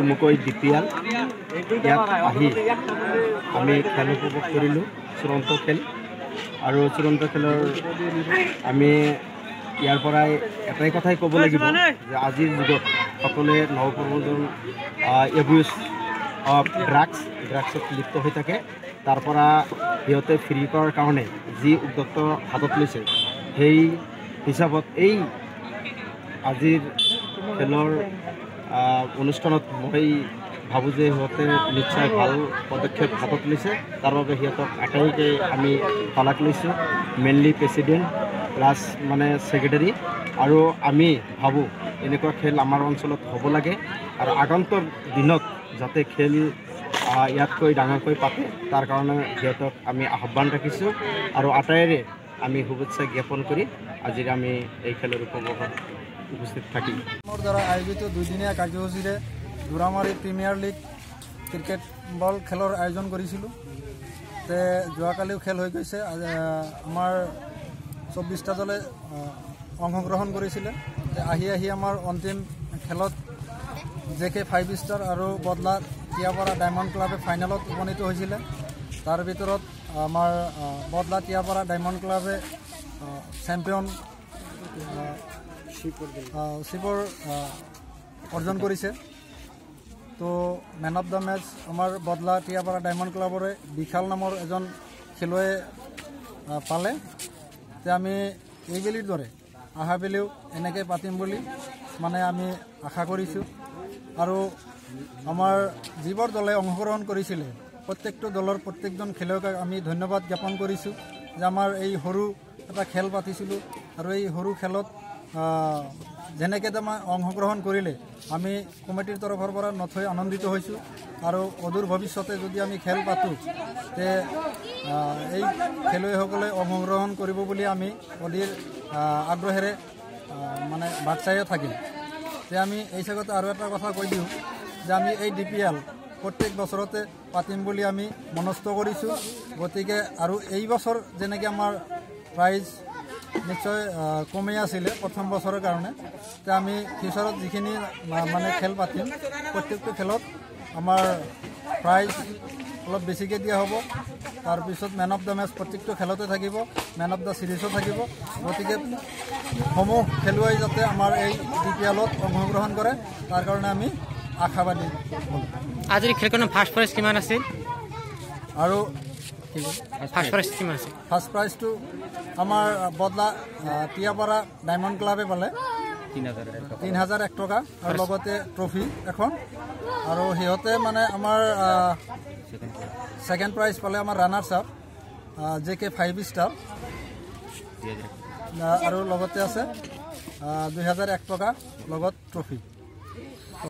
চুমুকৈ DPL ইয়াত আহি আমি খেল উপভোগ কৰিলোঁ চূড়ান্ত খেল আৰু চূড়ান্ত খেলৰ আমি ইয়াৰ পৰাই এটাই কথাই ক'ব লাগিব যে আজিৰ যুগত সকলোৱে নৱপ্ৰজন্ম এবিউজ অফ ড্ৰাগছত লিপ্ত হৈ থাকে তাৰ পৰা সিহঁতে ফ্ৰী কৰাৰ কাৰণে যি উদ্যোগ হাতত লৈছে সেই হিচাপত এই আজিৰ খেলৰ অনুষ্ঠানত মই ভাবোঁ যে সিহঁতে নিশ্চয় ভাল পদক্ষেপ হাতত লৈছে তাৰ বাবে সিহঁতক আটাইকে আমি শলাগ লৈছোঁ মেইনলি প্ৰেছিডেণ্ট প্লাছ মানে ছেক্ৰেটাৰী আৰু আমি ভাবোঁ এনেকুৱা খেল আমাৰ অঞ্চলত হ'ব লাগে আৰু আগন্তুক দিনত যাতে খেল ইয়াতকৈ ডাঙৰকৈ পাতে তাৰ কাৰণে সিহঁতক আমি আহ্বান ৰাখিছোঁ আৰু আটাইৰে আমি শুভেচ্ছা জ্ঞাপন কৰি আজি আমি এই খেলৰ উপভোগত উপস্থিত থাকিম। মোৰ দ্বাৰা আয়োজিত দুদিনীয়া কাৰ্যসূচীৰে Duramari premier league cricket ball খেলৰ আয়োজন কৰিছিলোঁ। যোৱাকালিও খেল হৈ গৈছে। আমাৰ 24টা দলে অংশগ্ৰহণ কৰিছিলে। আহি আমাৰ অন্তিম খেলত JK 5 ষ্টাৰ আৰু বদলা টিয়াপাৰা ডায়মণ্ড ক্লাবে ফাইনেলত উপনীত হৈছিলে। তাৰ ভিতৰত আমাৰ বদলা টিয়াপাৰা ডায়মণ্ড ক্লাবে চেম্পিয়ন শিৱৰ অৰ্জন কৰিছে। তো মেন অফ দ্য মেচ আমাৰ বদলা টিয়াপাৰা ডায়মণ্ড ক্লাবৰে বিশাল নামৰ এজন খেলুৱৈ পালে। আমি এইবেলিৰ দৰে আহাবেলিও এনেকৈ পাতিম বুলি মানে আমি আশা কৰিছোঁ আৰু আমাৰ যিবোৰ দলে অংশগ্ৰহণ কৰিছিলে প্ৰত্যেকটো দলৰ প্ৰত্যেকজন খেলুৱৈক আমি ধন্যবাদ জ্ঞাপন কৰিছোঁ যে আমাৰ এই সৰু এটা খেল পাতিছিলোঁ আৰু এই সৰু খেলত যেনেকৈ আমাৰ অংশগ্ৰহণ কৰিলে আমি কমিটিৰ তৰফৰ পৰা নথৈ আনন্দিত হৈছোঁ আৰু অদূৰ ভৱিষ্যতে যদি আমি খেল পাতোঁ তে এই খেলুৱৈসকলে অংশগ্ৰহণ কৰিব বুলি আমি অধীৰ আগ্ৰহেৰে মানে বাট চাইও থাকিম। আমি এই জেগাতে আৰু এটা কথা কৈ দিওঁ যে আমি এই DPL প্ৰত্যেক বছৰতে পাতিম বুলি আমি মনস্থ কৰিছোঁ। গতিকে আৰু এই বছৰ যেনেকৈ আমাৰ প্ৰাইজ নিশ্চয় কমেই আছিলে প্ৰথম বছৰৰ কাৰণে, আমি ফিউচাৰত যিখিনি মানে খেল পাতিম প্ৰত্যেকটো খেলত আমাৰ প্ৰাইজ অলপ বেছিকৈ দিয়া হ'ব। তাৰপিছত মেন অফ দ্য মেচ প্ৰত্যেকটো খেলতে থাকিব, মেন অফ দ্য চিৰিজো থাকিব। গতিকে সমূহ খেলুৱৈ যাতে আমাৰ এই DPLত অংশগ্ৰহণ কৰে তাৰ কাৰণে আমি আশাবাদী। আজিৰ খেলখনৰ ফাৰ্ষ্ট প্ৰাইজ কিমান আছিল আৰু ফাৰ্ষ্ট প্ৰাইজটো আমাৰ বদলা টিয়াপাৰা ডায়মণ্ড ক্লাবে পালে 3001 টকা আৰু লগতে ট্ৰফি এখন। আৰু সিহঁতে মানে আমাৰ ছেকেণ্ড প্ৰাইজ পালে আমাৰ ৰানাৰ্ছ আপ JK 5 ষ্টাৰ আৰু লগতে আছে 2001 টকা লগত ট্ৰফি।